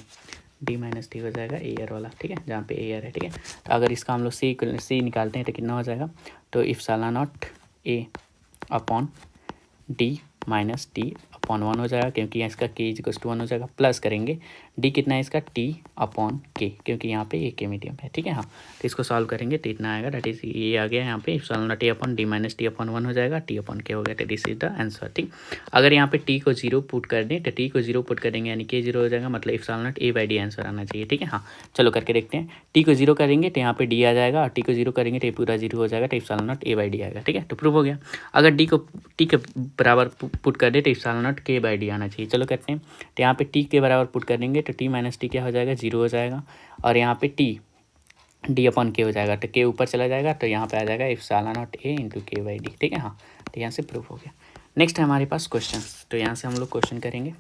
डी माइनस टी हो जाएगा एयर वाला, ठीक है, जहाँ पे एयर है, ठीक है। तो अगर इसका हम लोग सी निकालते हैं तो कितना हो जाएगा, तो epsilon not A upon D minus T upon 1 हो जाएगा, क्योंकि इसका के इज इक्वल टू 1 हो जाएगा, प्लस करेंगे डी कितना है इसका, टी अपॉन के, क्योंकि यहाँ पे ए के मीडियम है, ठीक है। हाँ, तो इसको सॉल्व करेंगे तो इतना आएगा, दैट इज ये आ गया यहाँ पे epsilon not A upon D minus T upon 1 हो जाएगा, टी अपॉन के हो गया, तो दिस इज द आंसर, ठीक। अगर यहाँ पे टी को 0 पुट कर दें तो टी को 0 पुट कर देंगे यानी के 0 हो जाएगा, मतलब epsilon not A by D answer आना चाहिए, ठीक है। हाँ, चलो करके देखते हैं, टी को 0 करेंगे तो यहाँ पे डी आ जाएगा और टी को 0 करेंगे तो ये पूरा 0 हो जाएगा, तो epsilon not A by D आएगा, ठीक है। तो प्रूव हो गया। अगर डी को टी के बराबर पुट कर दे तो इप्सिलॉन नॉट के बाई डी आना चाहिए। चलो करते हैं, तो यहाँ पे टी के बराबर पुट कर देंगे तो टी माइनस टी क्या हो जाएगा, 0 हो जाएगा, और यहाँ पे टी डी अपॉन के हो जाएगा, तो के ऊपर चला जाएगा तो यहाँ पे आ जाएगा इप्सिलॉन नॉट ए इंटू के बाई डी, ठीक है। हाँ, तो यहाँ से प्रूफ हो गया। नेक्स्ट है हमारे पास क्वेश्चन, तो यहाँ से हम लोग क्वेश्चन करेंगे,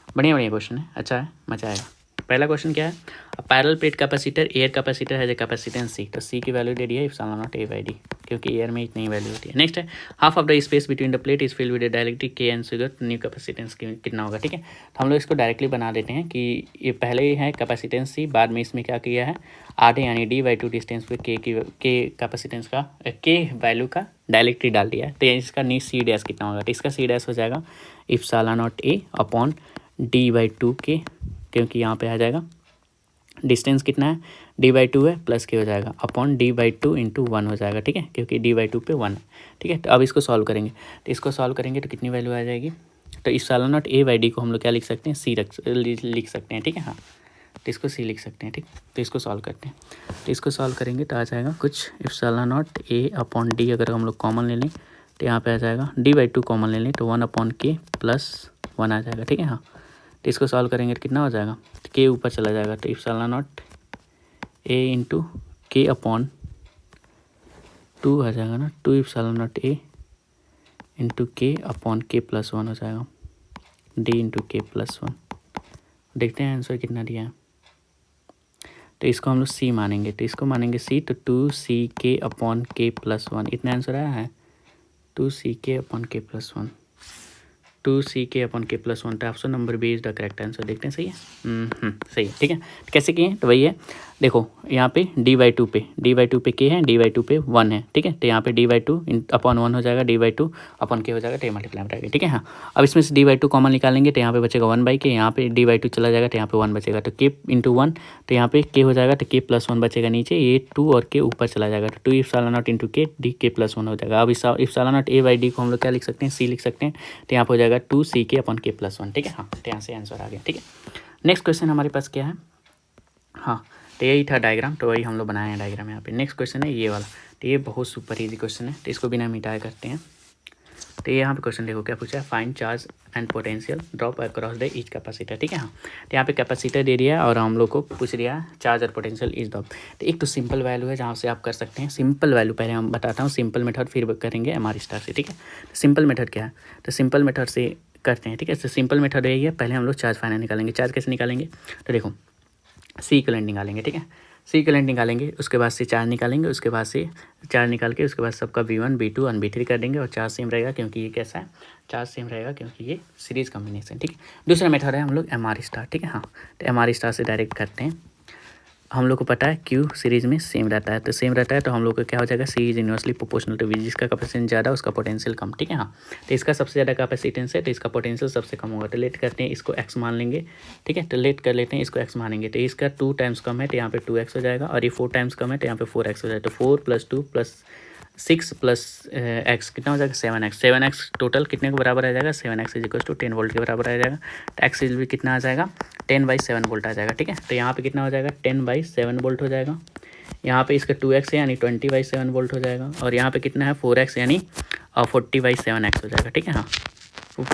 बढ़िया बढ़िया क्वेश्चन है, अच्छा है, मजा आएगा। पहला क्वेश्चन क्या है, parallel plate capacitor air capacitor है, जो कैपेसिटेंस सी, तो सी की वैल्यू दे दी है epsilon not A by D, क्योंकि एयर में इतनी वैल्यू होती है। नेक्स्ट है half of the space between the plate is filled with डायरेक्ट्रिक के एंड सुगर, न्यू कैपेसिटेंस कितना होगा, ठीक है। तो हम लोग इसको डायरेक्टली बना देते हैं कि ये पहले ही है कैपेसिटेंस सी, बाद में इसमें क्या किया है, आधे यानी डी बाई टू डिस्टेंस पे के कैपेसिटेंस का के वैल्यू का डायरेक्टली डाल दिया है, तो इसका नी सी डैश कितना होगा, तो इसका सी डैश हो जाएगा epsilon not A upon D by two के, क्योंकि यहाँ पे आ जाएगा डिस्टेंस कितना है, डी बाई टू है प्लस के हो जाएगा upon D by two into 1 हो जाएगा, ठीक है, क्योंकि डी बाई टू पे 1 है, ठीक है। तो अब इसको सॉल्व करेंगे, तो इसको सॉल्व करेंगे तो कितनी वैल्यू आ जाएगी, तो epsilon not A by D को हम लोग क्या लिख सकते हैं, सी लिख सकते हैं, ठीक है। हाँ, तो इसको सी लिख सकते हैं, ठीक। तो इसको सॉल्व करते हैं, तो इसको सॉल्व करेंगे तो आ जाएगा कुछ epsilon not A upon D, अगर हम लोग कॉमन ले लें तो यहाँ पे आ जाएगा डी बाई टू कॉमन ले लें तो 1 अपॉन के प्लस 1 आ जाएगा, ठीक है। हाँ, तो इसको सॉल्व करेंगे तो कितना हो जाएगा, तो के ऊपर चला जाएगा, तो इप्सिलॉन नॉट ए इंटू के अपॉन 2 आ जाएगा ना, 2 इप्सिलॉन नॉट ए इंटू के अपॉन के प्लस 1 हो जाएगा, डी इंटू के प्लस 1। देखते हैं आंसर कितना दिया है, तो इसको हम लोग सी मानेंगे, तो इसको मानेंगे सी, तो 2 सी के अपॉन के प्लस 1, इतना आंसर आया है 2 सी के अपॉन के प्लस 1, 2CK/K+1, तो option number B is the correct answer. देखते हैं सही है, सही है, ठीक है। तो कैसे किए हैं, तो वही है, देखो यहाँ पे d/2 पे k है, d/2 पे 1 है, ठीक है। तो यहाँ पे d/2/1 हो जाएगा, d/2/k हो जाएगा, तो ये मल्टीप्लाई में रहेगा, ठीक है। हाँ, अब इसमें से d/2 कॉमन निकालेंगे तो यहाँ पे बचेगा 1/k, यहाँ पे d/2 चला जाएगा तो यहाँ पे 1 बचेगा, तो k × 1, तो यहाँ पे k हो जाएगा तो k+1 बचेगा नीचे, ये 2 और k ऊपर चला जाएगा, तो 2 ε0 × k dk+1 हो जाएगा। अब इस ε0 a/d को हम लोग क्या लिख सकते हैं, c लिख सकते हैं, तो यहाँ पे हो जाएगा 2CK/K+1, ठीक है। हाँ, तो यहाँ से आंसर आ गया, ठीक है। नेक्स्ट क्वेश्चन हमारे पास क्या है, हाँ, तो यही था डायग्राम, तो वही हम लोग बनाए हैं डायग्राम यहाँ पे। नेक्स्ट क्वेश्चन है ये वाला, तो ये बहुत सुपर इजी क्वेश्चन है, तो इसको बिना मिटाए करते हैं। तो ये यहाँ पे क्वेश्चन देखो क्या पूछा है, find charge and potential drop across the each capacitor, ठीक है। हाँ, तो यहाँ पे कैपेसिटर दे दिया है और हम लोग को पूछ दिया है चार्ज और पोटेंशियल इज ड्रॉप। तो एक तो सिंपल वैल्यू है जहाँ से आप कर सकते हैं, सिंपल वैल्यू पहले हम बताता हूँ, सिंपल मेथड फिर करेंगे MR स्टार से, ठीक है। तो सिंपल मेथड क्या है, तो सिंपल मेथड से करते हैं, ठीक है। तो सिंपल मेथड यही है, पहले हम लोग चार्ज फाइनल निकालेंगे। चार्ज कैसे निकालेंगे, तो देखो सी इक्विवेलेंट निकालेंगे, ठीक है। सी इक्विवेलेंट निकालेंगे, उसके बाद से चार्ज निकालेंगे, उसके बाद से चार्ज निकाल के उसके बाद सबका V1 V2 और V3 कर देंगे, और चार्ज सेम रहेगा क्योंकि ये कैसा है, चार्ज सेम रहेगा क्योंकि ये सीरीज कॉम्बिनेशन, ठीक है। दूसरा मेथड है हम लोग MR स्टार, ठीक है। हाँ, तो MR स्टार से डायरेक्ट करते हैं। हम लोग को पता है Q सीरीज में सेम रहता है, तो सेम रहता है तो हम लोग को क्या हो जाएगा, C is inversely proportional to V, जिसका कैपेसिटेंस ज़्यादा उसका पोटेंशियल कम, ठीक है। हाँ, तो इसका सबसे ज़्यादा कैपेसिटेंस है तो इसका पोटेंशियल सबसे कम होगा, तो लेट करते हैं, इसको x मान लेंगे, ठीक है। तो लेट कर लेते हैं, इसको x मानेंगे, तो इसका 2 टाइम्स कम है तो यहाँ पे 2x हो जाएगा, और ये 4 टाइम्स कम है तो यहाँ पे 4x हो जाएगा, तो 4 + 2 + 6 + x कितना हो जाएगा, 7x। 7x टोटल कितने के बराबर आ जाएगा, 7x = 10 वोल्ट के बराबर आ जाएगा। तो x भी कितना आ जाएगा, 10/7 वोल्ट आ जाएगा, ठीक है। तो यहाँ पे कितना हो जाएगा, 10/7 वोल्ट हो जाएगा। यहाँ पे इसका 2x है यानी 20/7 वोल्ट हो जाएगा, और यहाँ पे कितना है 4x यानी 40/7x हो जाएगा, ठीक है। हाँ,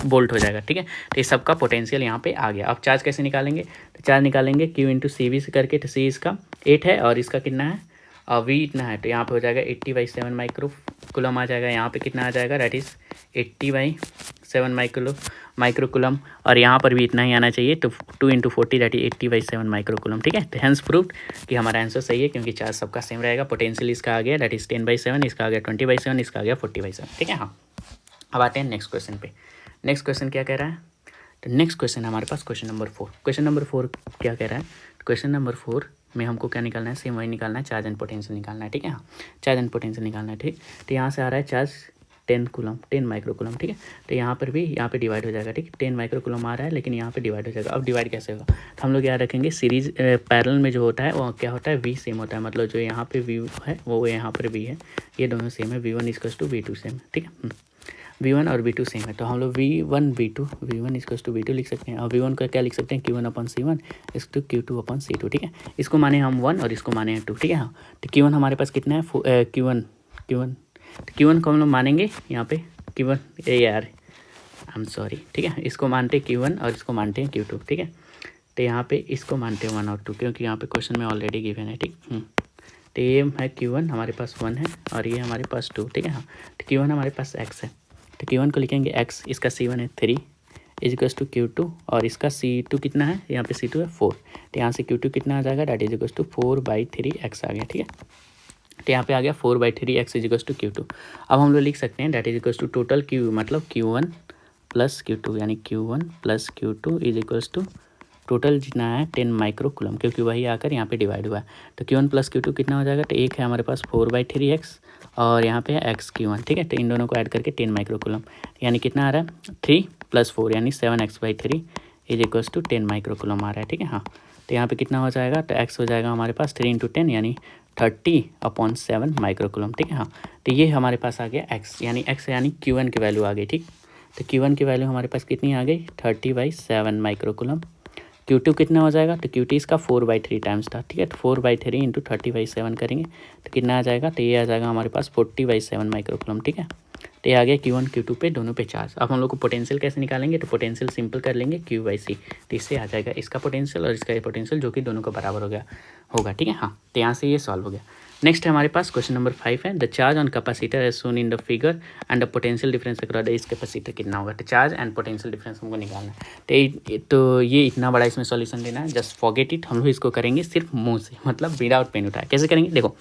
वोल्ट हो जाएगा, ठीक है। तो इस सबका पोटेंशियल यहाँ पे आ गया। अब चार्ज कैसे निकालेंगे, तो चार्ज निकालेंगे Q × CV से करके, तो C इसका 8 है और इसका कितना है, V इतना है, तो यहाँ पे हो जाएगा 80/7 माइक्रोकुलम आ जाएगा। यहाँ पे कितना आ जाएगा, दैट इज़ 80/7 माइक्रोकुलम, और यहाँ पर भी इतना ही आना चाहिए, तो 2 × 40 दैट इज 80/7 माइक्रोकुलम, ठीक है। तो हैंस प्रूव्ड कि हमारा आंसर सही है क्योंकि चार्ज सबका सेम रहेगा। पोटेंशियल इसका आ गया दैट इज 10/7, इसका आ गया 20/7, इसका आ गया 40/7, ठीक है। हाँ, अब आते हैं नेक्स्ट क्वेश्चन पे। नेक्स्ट क्वेश्चन क्या कह रहा है, तो नेक्स्ट क्वेश्चन हमारे पास क्वेश्चन नंबर 4। क्वेश्चन नंबर 4 क्या कह रहा है, क्वेश्चन नंबर 4 में हमको क्या निकालना है, सेम वही निकालना है, चार्ज एंड पोटेंशियल निकालना है, ठीक है। हाँ, चार्ज एंड पोटेंशियल निकालना है, ठीक। तो यहाँ से आ रहा है चार्ज 10 माइक्रोकुलम, ठीक है। तो यहाँ पर भी यहाँ पे डिवाइड हो जाएगा, ठीक। 10 माइक्रोकुलम आ रहा है लेकिन यहाँ पे डिवाइड हो जाएगा। अब डिवाइड कैसे होगा, तो हम लोग याद रखेंगे सीरीज पैरेलल में जो होता है वो क्या होता है, V सेम होता है, मतलब जो यहाँ पे V है वो यहाँ पर V है, ये दोनों सेम है, V1 = V2 सेम है, ठीक है। V1 और V2 सेम है, तो हम लोग V1 = V2 लिख सकते हैं, और V1 का क्या लिख सकते हैं, Q1/C1 = Q2/C2, ठीक है। इसको माने हम 1 और इसको माने हैं 2, ठीक है। हाँ, तो Q1 हमारे पास कितना है, Q1 तो Q1 को हम लोग मानेंगे यहाँ पे Q1 यार आई एम सॉरी, ठीक है। इसको मानते हैं Q1 और इसको मानते हैं Q2, ठीक है। तो यहाँ पे इसको मानते हैं 1 और 2 क्योंकि यहाँ पे क्वेश्चन में ऑलरेडी गिवन है, ठीक। तो ये है Q1 हमारे पास 1 है और ये हमारे पास 2, ठीक है। हाँ, तो Q1 हमारे पास x है, तो Q1 को लिखेंगे x, इसका C1 है 3 = Q2, और इसका C2 कितना है, यहाँ पे C2 है 4, तो यहाँ से Q2 कितना आ जाएगा, दैट इज = 4/3x आ गया, ठीक है। तो यहाँ पे आ गया 4/3x = Q2। अब हम लोग लिख सकते हैं दैट इज = टोटल Q मतलब Q1 + Q2 यानी Q1 + Q2 = टोटल जितना है 10 माइक्रोकुलम, क्योंकि वही आकर यहाँ पे डिवाइड हुआ है। तो Q1 + Q2 कितना हो जाएगा, तो एक है हमारे पास 4/3x और यहाँ पे है x Q1, ठीक है। तो इन दोनों को ऐड करके 10 माइक्रोकुलम, यानी कितना आ रहा है 3 + 4 यानी 7x/3 = 10 माइक्रोकुलम आ रहा है, ठीक है। हाँ, तो यहाँ पे कितना हो जाएगा, तो x हो जाएगा हमारे पास 3 × 10 यानी 30/7 माइक्रोकुलम, ठीक है। हाँ, तो ये हमारे पास आ गया x यानी Q1 की वैल्यू आ गई, ठीक। तो Q1 की वैल्यू हमारे पास कितनी आ गई, 30/7 माइक्रोकुलम। Q2 कितना हो जाएगा, तो Q2 इसका 4/3 टाइम्स था, ठीक है। तो 4/3 × 30/7 करेंगे तो कितना आ जाएगा, तो ये आ जाएगा हमारे पास 40/7 माइक्रोकुलम, ठीक है। तो ये आ गया Q1 Q2 पे दोनों पे चार्ज। अब हम लोग को पोटेंशियल कैसे निकालेंगे, तो पोटेंशियल सिंपल कर लेंगे Q/C, तो इससे आ जाएगा इसका पोटेंशियल और इसका पोटेंशियल जो कि दोनों का बराबर हो गया होगा, ठीक है। हाँ, तो यहाँ से ये सॉल्व हो गया। नेक्स्ट है हमारे पास क्वेश्चन नंबर 5 है, the charge on capacitor as shown in the figure and the potential difference across the इस कैपेसिटर कितना होगा। तो चार्ज एंड पोटेंशियल डिफरेंस हमको निकालना है, तो ये इतना बड़ा इसमें सॉल्यूशन देना है, जस्ट फॉरगेट इट। हम लोग इसको करेंगे सिर्फ मुंह से, मतलब विदाउट पेन उठाए। कैसे करेंगे, देखो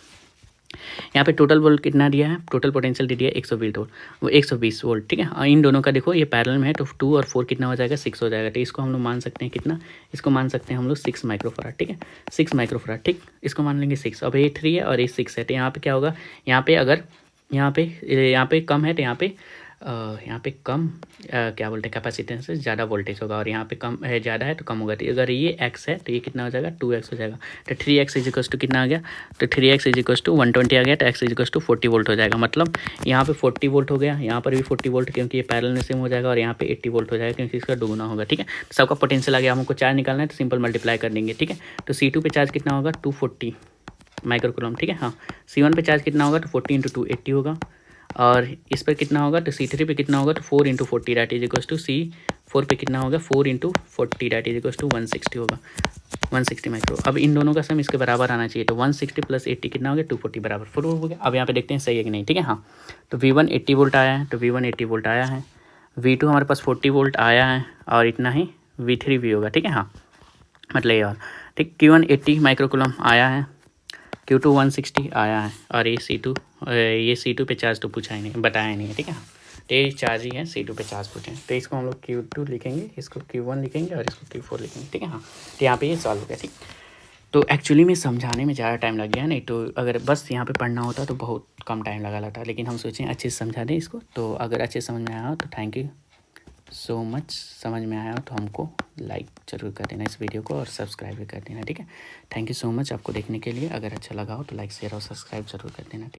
यहाँ पे टोटल वोल्ट कितना दिया है, टोटल पोटेंशियल दे दिया है 120 वोल्ट, वो 120 वोल्ट, ठीक है। और इन दोनों का देखो ये पैरेलल में है, तो 2 और 4 कितना हो जाएगा, 6 हो जाएगा। तो इसको हम लोग मान सकते हैं कितना, इसको मान सकते हैं हम लोग 6 माइक्रोफराड, ठीक है, 6 माइक्रोफराड, ठीक, इसको मान लेंगे 6। अब ये 3 है और ये 6 है, तो यहाँ पे क्या होगा, यहाँ पे अगर यहाँ पे कम है तो यहाँ पे कम क्या बोलते हैं कैपेसिटेंस से ज़्यादा वोल्टेज होगा, और यहाँ पे कम है, ज़्यादा है तो कम होगा। तो अगर ये x है तो ये कितना हो जाएगा, 2x हो जाएगा। तो 3x इज इक्वल्स टू कितना आ गया, तो 3x इज इक्वल्स टू 120 आ गया, तो x is equals to 40 volt हो जाएगा। मतलब यहाँ पे 40 वोल्ट हो गया, यहाँ पर भी 40 वोल्ट, क्योंकि ये पैरेलल में सेम हो जाएगा, और यहाँ पे 80 वोल्ट हो जाएगा क्योंकि इसका दुगुना होगा, ठीक है। तो सबका पोटेंशियल आ गया, हमको चार्ज निकालना है तो सिंपल मल्टीप्लाई कर देंगे, ठीक है। तो C2 पे चार्ज कितना होगा, 240 माइक्रोकूलम, ठीक है। हाँ, C1 पे चार्ज कितना होगा, तो 40 × 2 80 होगा, और इस पर कितना होगा, तो C3 पे कितना होगा, तो 4 × 40 that is equals to C4 पे कितना होगा, 4 × 40 दैट इज इक्वल्स टू 160 होगा, 160 माइक्रो। अब इन दोनों का सम इसके बराबर आना चाहिए, तो 160 + 80 कितना हो गया, 240 बराबर 4 हो गया। अब यहाँ पे देखते हैं सही है कि नहीं, ठीक है। हाँ, तो V1 80 वोल्ट आया है, तो V1 80 वोल्ट आया है, V2 हमारे पास 40 वोल्ट आया है, और इतना ही V3 भी होगा, ठीक है। हाँ, मतलब ये और ठीक, Q1 80 माइक्रोकूलम आया है, Q2 160 आया है, और ये C2 पे चार्ज तो पूछा ही नहीं, बताया ही नहीं है, ठीक है। तो ये चार्ज ही है, C2 पे चार्ज पूछे, तो इसको हम लोग Q2 लिखेंगे, इसको Q1 लिखेंगे, और इसको Q4 लिखेंगे, ठीक है। हाँ, तो यहाँ पे ये सॉल्व हो गया, ठीक। तो एक्चुअली में समझाने में ज़्यादा टाइम लग गया, नहीं तो अगर बस यहाँ पे पढ़ना होता तो बहुत कम टाइम लगा था, लेकिन हम सोचें अच्छे से समझा दें इसको। तो अगर अच्छे से समझ में आया हो तो थैंक यू सो मच, समझ में आया हो तो हमको लाइक ज़रूर कर देना इस वीडियो को, और सब्सक्राइब भी कर देना, ठीक है। थैंक यू सो मच आपको देखने के लिए। अगर अच्छा लगा हो तो लाइक शेयर और सब्सक्राइब ज़रूर कर देना।